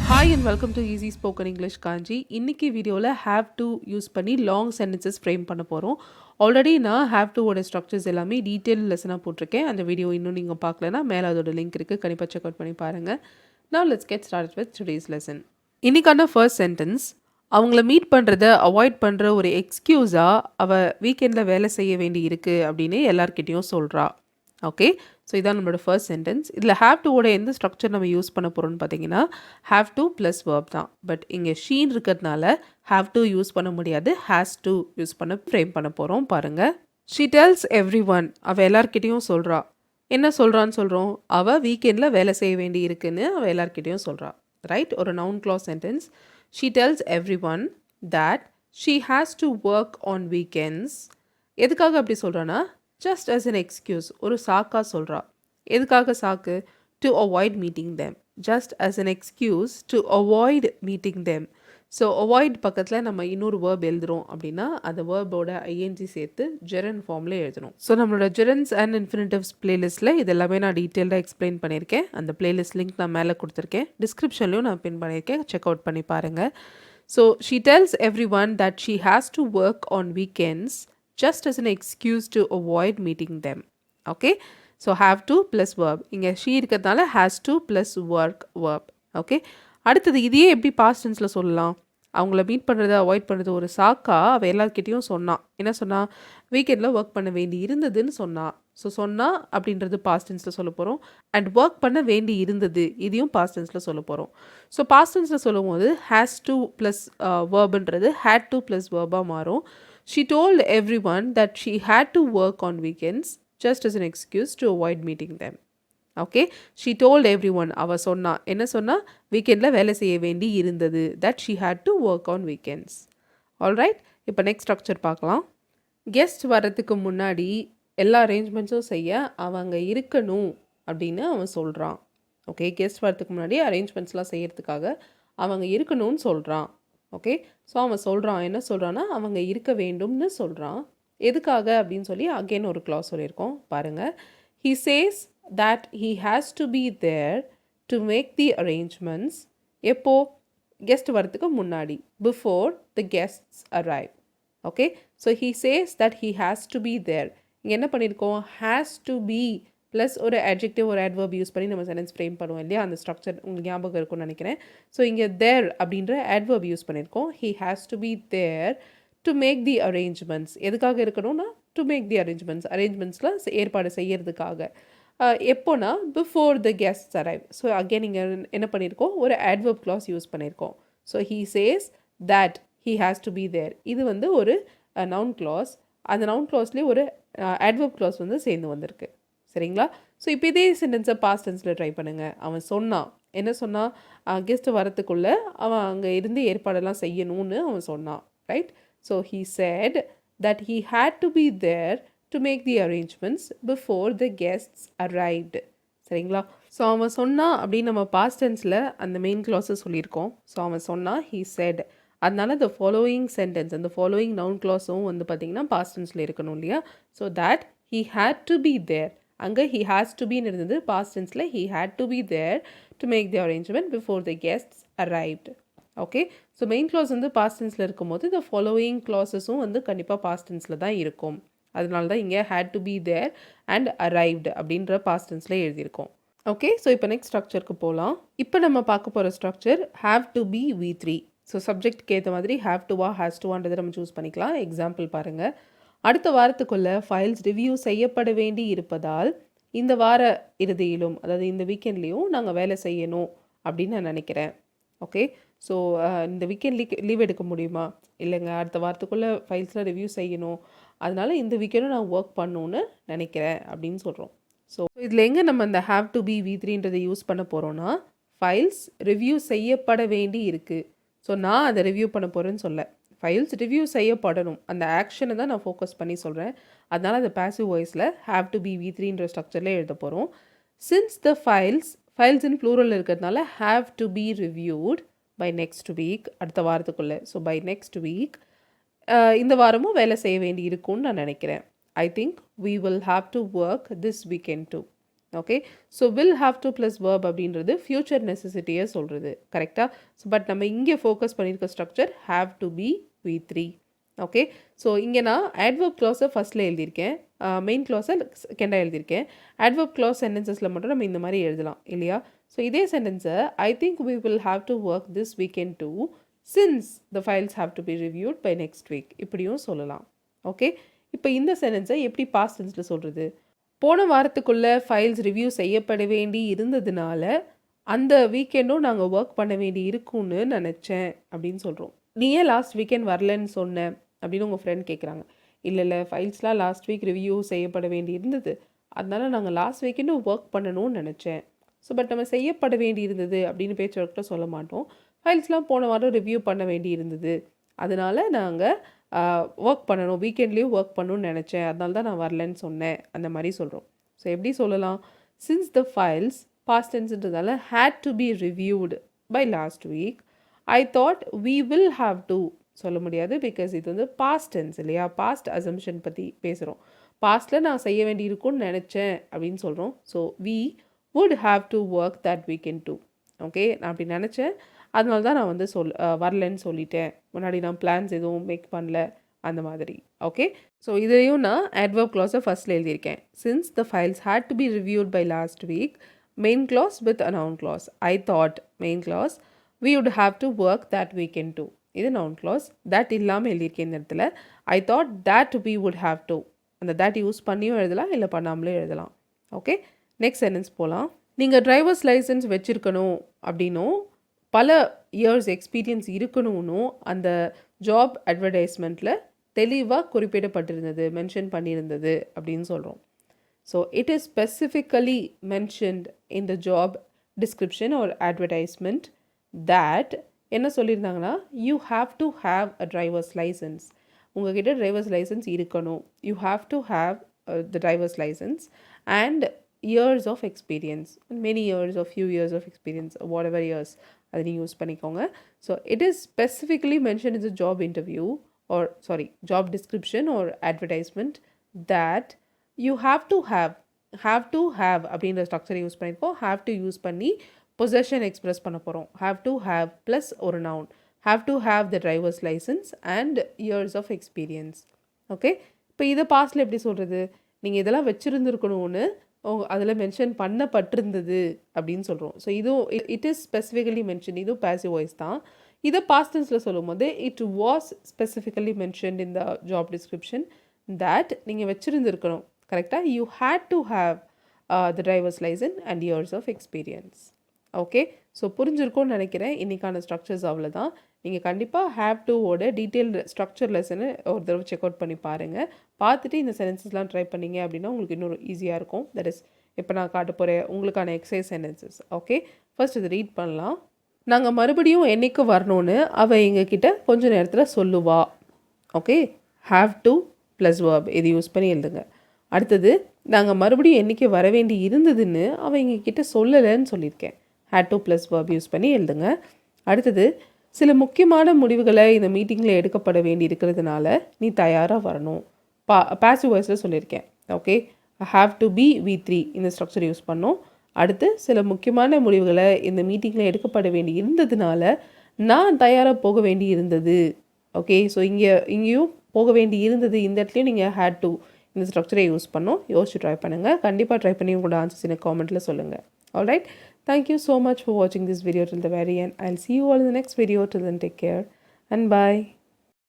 Hi and welcome to Easy Spoken English Kanchi. இன்னைக்கு வீடியோவில் have to use பண்ணி long sentences frame பண்ண போகிறோம். ஆல்ரெடி நான் have to ஓட ஸ்ட்ரக்சர்ஸ் எல்லாமே டீட்டெயில் லெசனாக போட்டிருக்கேன். அந்த வீடியோ இன்னும் நீங்கள் பார்க்கலனா மேலே அதோட லிங்க் இருக்குது, கண்டிப்பாக செக் அவுட் பண்ணி பாருங்கள். Now let's get started with today's lesson. இன்னைக்கான ஃபர்ஸ்ட் சென்டென்ஸ், அவங்கள மீட் பண்ணுறத அவாய்ட் பண்ணுற ஒரு எக்ஸ்கியூஸாக அவள் வீக்கெண்டில் வேலை செய்ய வேண்டி இருக்குது அப்படின்னு எல்லார்கிட்டேயும் சொல்கிறா. ஓகே, ஸோ இதான் நம்மளோட ஃபர்ஸ்ட் சென்டென்ஸ். இதில் ஹேவ் டுவோட எந்த ஸ்ட்ரக்சர் நம்ம யூஸ் பண்ண போகிறோம்னு பார்த்தீங்கன்னா ஹேவ் டு ப்ளஸ் வேர்ப் தான். பட் இங்கே ஷீன் இருக்கிறதுனால ஹேவ் டு யூஸ் பண்ண முடியாது, ஹேஸ் டு யூஸ் பண்ண ஃப்ரேம் பண்ண போகிறோம். பாருங்கள், ஷீ டெல்ஸ் எவ்ரி ஒன், அவள் எல்லார்கிட்டையும் சொல்கிறா. என்ன சொல்கிறான்னு சொல்கிறோம், அவள் வீக்கெண்டில் வேலை செய்ய வேண்டி இருக்குன்னு அவள் எல்லார்கிட்டையும் சொல்கிறா. ரைட், ஒரு noun clause sentence. She tells every one that she has to work on weekends. எதுக்காக அப்படி சொல்கிறான்னா just as an excuse, ஒரு சாக்கா சொல்கிறா. எதுக்காக சாக்கு? to avoid meeting them. just as an excuse to avoid meeting them. So avoid பக்கத்தில் நம்ம இன்னொரு வேர்ப் எழுதுகிறோம் அப்படின்னா அந்த வேர்போட ஐஎன்ஜி சேர்த்து ஜெரன் ஃபார்மில் எழுதணும். ஸோ நம்மளோட ஜெரன்ஸ் அண்ட் இன்ஃபினிட்டிவ்ஸ் பிளேலிஸ்ட்டில் இது எல்லாமே நான் டீட்டெயில்டாக எக்ஸ்பிளைன் பண்ணியிருக்கேன். அந்த பிளேலிஸ்ட் லிங்க் நான் மேலே கொடுத்துருக்கேன், டிஸ்கிரிப்ஷன்லையும் நான் பின் பண்ணியிருக்கேன், செக் அவுட் பண்ணி பாருங்கள். So she tells every one that she has to work on weekends just as an excuse to avoid meeting them. Okay, so have to plus verb. இங்கே she இருக்கிறதுனால has to plus work verb. Okay, அடுத்தது இதையே எப்படி past tenseல சொல்லலாம்? அவங்கள meet பண்ணுறதை avoid பண்ணுறது ஒரு சாக்கா அவள் எல்லாருக்கிட்டையும் சொன்னான். என்ன சொன்னா? வீக்கெண்டில் ஒர்க் பண்ண வேண்டி இருந்ததுன்னு சொன்னா. ஸோ சொன்னா அப்படின்றது பாஸ்ட் டென்ஸில் சொல்ல போகிறோம். அண்ட் ஒர்க் பண்ண வேண்டி இருந்தது இதையும் பாஸ்ட் டென்ஸில் சொல்ல போகிறோம். ஸோ பாஸ்ட் டென்ஸில் சொல்லும் போது ஹேஸ் டு ப்ளஸ் வேர்புன்றது ஹேட் டு ப்ளஸ் வேர்பாக மாறும். She told everyone that she had to work on weekends just as an excuse to avoid meeting them. Okay, she told everyone, அவ சொன்னா. என்ன சொன்னா? வீக்கெண்டில் வேலை செய்ய வேண்டி இருந்தது. that she had to work on weekends. Alright, இப்போ நெக்ஸ்ட் ஸ்ட்ரக்சர் பார்க்கலாம். கெஸ்ட் வரதுக்கு முன்னாடி எல்லா அரேஞ்ச்மெண்ட்ஸும் செய்ய அவங்க இருக்கணும் அப்படின்னு அவன் சொல்கிறான். ஓகே, கெஸ்ட் வரதுக்கு முன்னாடி அரேஞ்ச்மெண்ட்ஸ்லாம் செய்யறதுக்காக அவங்க இருக்கணும்னு சொல்கிறான். ஓகே, ஸோ அவன் சொல்கிறான், என்ன சொல்கிறான்னா அவங்க இருக்க வேண்டும்னு சொல்கிறான். எதுக்காக அப்படின்னு சொல்லி அகெயின் ஒரு க்ளாஸ் சொல்லியிருக்கோம் பாருங்கள். He says that he has to be there to make the arrangements. எப்போ? கெஸ்ட் வரத்துக்கு முன்னாடி, before the guests arrive. Okay, so he says that he has to be there. இங்கே என்ன பண்ணியிருக்கோம்? ஹேஸ் டு பி ப்ளஸ் ஒரு adjective ஒரு adverb use பண்ணி நம்ம சென்டென்ஸ் ஃப்ரேம் பண்ணுவோம் இல்லையா? அந்த ஸ்ட்ரக்சர் உங்களுக்கு ஞாபகம் இருக்கும்னு நினைக்கிறேன். ஸோ இங்கே தேர் அப்படின்ற adverb யூஸ் பண்ணியிருக்கோம். He has to be there to make the arrangements. எதுக்காக இருக்கணும்னா டு மேக் தி அரேஞ்ச்மெண்ட்ஸ், அரேஞ்ச்மெண்ட்ஸில் ஏற்பாடு செய்யறதுக்காக. எப்போனா before the guests arrive. So again இங்கே என்ன பண்ணியிருக்கோம்? ஒரு adverb clause யூஸ் பண்ணியிருக்கோம். So he says that he has to be there. இது வந்து ஒரு நவுன் clause. அந்த நவுன் clauseலேயே ஒரு adverb clause வந்து சேர்ந்து வந்திருக்கு. சரிங்களா? ஸோ இப்போ இதே சென்டென்ஸை பாஸ்ட் டென்ஸில் ட்ரை பண்ணுங்கள். அவன் சொன்னான், என்ன சொன்னான்? கெஸ்ட்டு வரத்துக்குள்ளே அவன் அங்கே இருந்து ஏற்பாடெல்லாம் செய்யணும்னு அவன் சொன்னான். Right, so he said that he had to be there to make the arrangements before the guests arrived. சரிங்களா? ஸோ அவன் சொன்னான் அப்படின்னு நம்ம பாஸ்ட் டென்ஸில் அந்த மெயின் க்ளாஸை சொல்லியிருக்கோம். ஸோ அவன் சொன்னான், ஹீ சேட். அதனால the following sentence, அந்த following noun clauseம் வந்து பார்த்திங்கன்னா பாஸ்ட் டென்ஸில் இருக்கணும் இல்லையா? So that he had to be there. அங்கே he has to be இருந்தது, past tenseல he had to be there to make the arrangement before the guests arrived. Okay, so main clause வந்து past tenseல இருக்கும்போது the following clausesம் வந்து கண்டிப்பாக past tenseல தான் இருக்கும். அதனால தான் இங்கே had to be there and arrived அப்படின்ற past tenseல எழுதியிருக்கோம். ஓகே, ஸோ இப்போ நெக்ஸ்ட் ஸ்ட்ரக்சருக்கு போகலாம். இப்போ நம்ம பார்க்க போகிற structure have to be V3. So சப்ஜெக்ட்க்கு ஏற்ற மாதிரி have to வா has to வான்றதை நம்ம சூஸ் பண்ணிக்கலாம். எக்ஸாம்பிள் பாருங்கள். அடுத்த வாரத்துக்குள்ளே ஃபைல்ஸ் ரிவ்யூ செய்யப்பட வேண்டி இருப்பதால் இந்த வார இறுதியிலும், அதாவது இந்த வீக்கெண்ட்லேயும் நாங்கள் வேலை செய்யணும் அப்படின்னு நான் நினைக்கிறேன். ஓகே, ஸோ இந்த வீக்கெண்ட் லீவ் எடுக்க முடியுமா? இல்லைங்க, அடுத்த வாரத்துக்குள்ளே ஃபைல்ஸில் ரிவ்யூ செய்யணும், அதனால் இந்த வீக்கெண்டும் நான் ஒர்க் பண்ணணுன்னு நினைக்கிறேன் அப்படின்னு சொல்கிறோம். ஸோ இதில் எங்கே நம்ம இந்த ஹேவ் டு பி V3ன்றதை யூஸ் பண்ண போகிறோன்னா, ஃபைல்ஸ் ரிவ்யூ செய்யப்பட வேண்டி இருக்குது. ஸோ நான் அதை ரிவ்யூ பண்ண போகிறேன்னு சொல்ல, ஃபைல்ஸ் ரிவ்யூ செய்யப்படணும் அந்த ஆக்ஷனை தான் நான் ஃபோக்கஸ் பண்ணி சொல்கிறேன். அதனால் அந்த பேசிவ் வாய்ஸில் ஹேவ் டு பி V3ன்ற ஸ்ட்ரக்சரில் எழுத போகிறோம். சின்ஸ் த ஃபைல்ஸ்ன்னு ப்ளூரல் இருக்கிறதுனால have to be reviewed by next week, அடுத்த வாரத்துக்குள்ளே. ஸோ பை நெக்ஸ்ட் வீக் இந்த வாரமும் வேலை செய்ய வேண்டி இருக்கும்னு நான் நினைக்கிறேன். I think we will have to work this weekend too. Okay. So will have to plus verb அப்படின்றது ஃப்யூச்சர் நெசசிட்டியை சொல்கிறது கரெக்டாக. ஸோ பட் நம்ம இங்கே ஃபோக்கஸ் பண்ணியிருக்க structure have to be V3. Okay. So இங்கே நான் adverb clause ஃபஸ்ட்டில் எழுதியிருக்கேன், மெயின் clause செகண்டாக எழுதியிருக்கேன். adverb clause சென்டென்சஸில் மட்டும் நம்ம இந்த மாதிரி எழுதலாம் இல்லையா. ஸோ இதே சென்டென்ஸை I think we will have to work this weekend too since the files have to be reviewed by next week இப்படியும் சொல்லலாம். ஓகே. இப்போ இந்த சென்டென்ஸை எப்படி பாஸ்ட் டென்ஸில் சொல்கிறது? போன வாரத்துக்குள்ளே ஃபைல்ஸ் ரிவ்யூ செய்யப்பட வேண்டி இருந்ததுனால அந்த வீக்கெண்டும் நாங்கள் ஒர்க் பண்ண வேண்டி இருக்கும்னு நினச்சேன் அப்படின்னு சொல்கிறோம். நீ ஏன் லாஸ்ட் வீக்கெண்ட் வரலன்னு சொன்னேன் அப்படின்னு உங்கள் ஃப்ரெண்ட் கேட்குறாங்க. இல்லை ஃபைல்ஸ்லாம் லாஸ்ட் வீக் ரிவ்யூ செய்யப்பட வேண்டி இருந்தது, அதனால் நாங்கள் லாஸ்ட் வீக்கெண்டும் ஒர்க் பண்ணணும்னு நினச்சேன். ஸோ பட் நம்ம செய்யப்பட வேண்டி இருந்தது அப்படின்னு பேச்சு வழக்கில் சொல்ல மாட்டோம். ஃபைல்ஸ்லாம் போன வாரம் ரிவ்யூ பண்ண வேண்டி இருந்தது, அதனால் நாங்கள் ஒர்க் பண்ணணும், வீக்கெண்ட்லேயும் ஒர்க் பண்ணணும்னு நினச்சேன், அதனால தான் நான் வரலன்னு சொன்னேன் அந்த மாதிரி சொல்கிறோம். ஸோ எப்படி சொல்லலாம்? சின்ஸ் த ஃபைல்ஸ் பாஸ்ட் டென்ஸ்ன்றதால had to be reviewed by last week I thought we will have to சொல்ல முடியாது, பிகாஸ் இது வந்து பாஸ்ட் டென்ஸ் இல்லையா, பாஸ்ட் அசம்ஷன் பற்றி பேசுகிறோம். பாஸ்ட்டில் நான் செய்ய வேண்டி இருக்கும்னு நினச்சேன் அப்படின்னு சொல்கிறோம். So we would have to work that weekend too. Okay, நான் அப்படி நினச்சேன், அதனால தான் நான் வந்து வரலன்னு சொல்லிட்டேன், முன்னாடி நான் பிளான்ஸ் எதுவும் மேக் பண்ணல அந்த மாதிரி. ஓகே. ஸோ இதுலேயும் நான் adverb clause ஃபஸ்ட்டில் எழுதியிருக்கேன். Since the files had to be reviewed by last week, main clause with a noun clause. I thought main clause we would have to work that weekend too. இது noun clause. that இல்லாமல் எழுதியிருக்கேன் இந்த இடத்துல. I thought that we would have to. அந்த that use பண்ணியும் எழுதலாம், இல்லை பண்ணாமலே எழுதலாம். ஓகே. நெக்ஸ்ட் சென்டென்ஸ் போகலாம். நீங்கள் டிரைவர்ஸ் லைசன்ஸ் வச்சுருக்கணும் அப்படின்னும் பல இயர்ஸ் எக்ஸ்பீரியன்ஸ் இருக்கணும்னும் அந்த ஜாப் அட்வர்டைஸ்மெண்ட்டில் தெளிவாக குறிப்பிடப்பட்டிருந்தது, மென்ஷன் பண்ணியிருந்தது அப்படின்னு சொல்கிறோம். So it is specifically mentioned in the job description or advertisement that என்ன சொல்லியிருந்தாங்கன்னா you have to have a drivers licence, உங்ககிட்ட டிரைவர்ஸ் லைசன்ஸ் இருக்கணும், you have to have the drivers licence and years of experience, many years of few years of experience, whatever years அதை நீங்கள் use பண்ணிக்கோங்க. So it is specifically mention is a job interview or job description or advertisement that you have to have அப்படின்ற ஸ்ட்ரக்சரை use பண்ணியிருக்கோம். have to use பண்ணி possession express பண்ண போகிறோம். have to have plus ஒரு noun, have to have the driver's license and years of experience. Okay. இப்போ இதை பாஸ்டில் எப்படி சொல்கிறது? நீங்கள் இதெல்லாம் வச்சுருந்துருக்கணும்னு அதில் மென்ஷன் பண்ணப்பட்டிருந்தது அப்படின்னு சொல்கிறோம். ஸோ இதுவும் இட் இஸ் ஸ்பெசிஃபிக்கலி மென்ஷன், இதுவும் பாசிவ் வாய்ஸ் தான். இதை பாஸ்ட் டென்ஸில் சொல்லும் போது it was specifically mentioned in the job description that நீங்கள் வச்சுருந்துருக்கணும் கரெக்டாக. You had to have the drivers licence and years of experience. Okay. So புரிஞ்சிருக்கும்னு நினைக்கிறேன். இன்றைக்கான ஸ்ட்ரக்சர்ஸ் அவ்வளோதான். நீங்கள் கண்டிப்பாக ஹேவ் டுவோட டீட்டெயில்டு ஸ்ட்ரக்சர் லெசனை ஒரு தடவை செக் அவுட் பண்ணி பாருங்கள். பார்த்துட்டு இந்த சென்டென்சஸ்லாம் ட்ரை பண்ணிங்க அப்படின்னா உங்களுக்கு இன்னொரு ஈஸியாக இருக்கும். தட் இஸ் இப்போ நான் காட்ட போகிற உங்களுக்கான எக்ஸசைஸ் சென்டென்சஸ். ஓகே. ஃபர்ஸ்ட் இது ரீட் பண்ணலாம். நாங்கள் மறுபடியும் என்னைக்கு வரணும்னு அவள் எங்ககிட்ட கொஞ்ச நேரத்தில் சொல்லுவா. Okay. Have to plus verb இது யூஸ் பண்ணி எழுதுங்க. அடுத்தது நாங்கள் மறுபடியும் என்றைக்கு வர வேண்டி இருந்ததுன்னு அவள் எங்ககிட்ட சொல்லலைன்னு சொல்லியிருக்கேன். had to plus verb use பண்ணி எழுதுங்க. அடுத்தது சில முக்கியமான முடிவுகளை இந்த மீட்டிங்கில் எடுக்கப்பட வேண்டி இருக்கிறதுனால நீ தயாராக வரணும். பாசிவ் வாய்ஸில் சொல்லியிருக்கேன். Okay. have to be V3 இந்த ஸ்ட்ரக்சர் யூஸ் பண்ணோம். அடுத்து சில முக்கியமான முடிவுகளை இந்த மீட்டிங்கில் எடுக்கப்பட வேண்டி இருந்ததுனால நான் தயாராக போக வேண்டி இருந்தது. ஓகே. ஸோ இங்கேயும் போக வேண்டி இருந்தது, இந்த இடத்துலையும் நீங்கள் had to இந்த ஸ்ட்ரக்சரை யூஸ் பண்ணோம். யோசிச்சு ட்ரை பண்ணுங்கள். கண்டிப்பாக ட்ரை பண்ணி உங்களோட ஆன்சர்ஸ் எனக்கு காமெண்ட்டில் சொல்லுங்கள். Alright. Thank you so much for watching this video till the very end. I'll see you all in the next video. Till then, take care and bye.